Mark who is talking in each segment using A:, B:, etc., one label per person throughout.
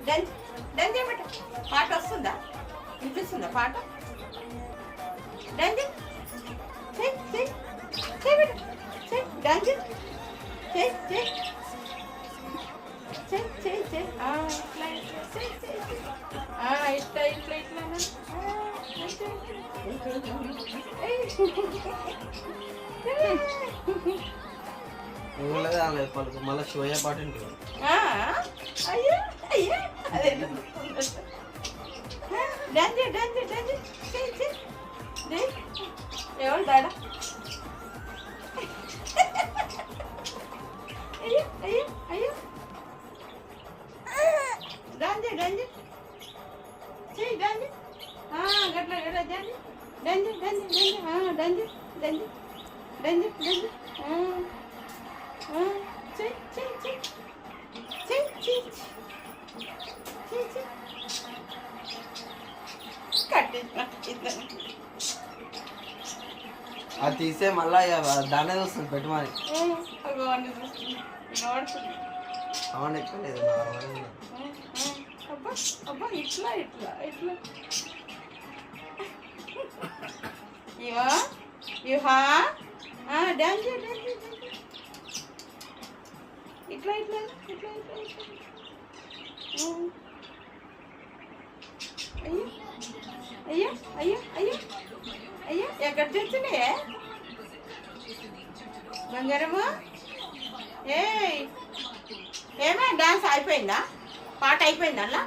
A: Dance dance చేయబట్ట పాట వస్తుందా వినిపిస్తుందా పాట డాన్స్ చెయ్ చెయ్ చేయబట్ట చెయ్ డాన్స్ చెయ్ చెయ్ చెయ్ చెయ్ చెయ్ ఇట్లా ఇట్లా చెయ్ చెయ్ ఇట్లా ఇట్లా ఇట్లా
B: పలుకు మళ్ళీ షోయే పాట ఉంటుంది.
A: అయ్యో అయ్యో అదే డాన్స్ డాన్స్ డాన్స్ చెయ్ చెయ్ ఎవరు డాడా అయ్యో అయ్యో అయ్యో డాన్స్ డాన్స్ చెయ్ డాన్స్ గట్ల గట్ల dance dance dance dance dance dance dance చెయ్ చెయ్ చెయ్ చెయ్ చెయ్ చెయ్ చెయ్
B: అది తీసే మళ్ళా దానే వస్తుంది పెట్టమని సౌండ్ ఎక్కువ లేదు.
A: అబ్బా అబ్బా ఇట్లా ఇట్లా ఇట్లా ఇవా ఇవా డాన్స్ డాన్స్ ఇట్లా ఇట్లా ఇట్లా ఇట్లా అయ్యో అయ్యో అయ్యో అయ్యో అయ్యో ఎక్కడ చూస్తున్నాయే బంగారము ఏమే డాన్స్ అయిపోయిందా పాట అయిపోయిందా అలా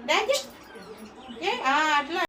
A: డాన్స్ అట్లా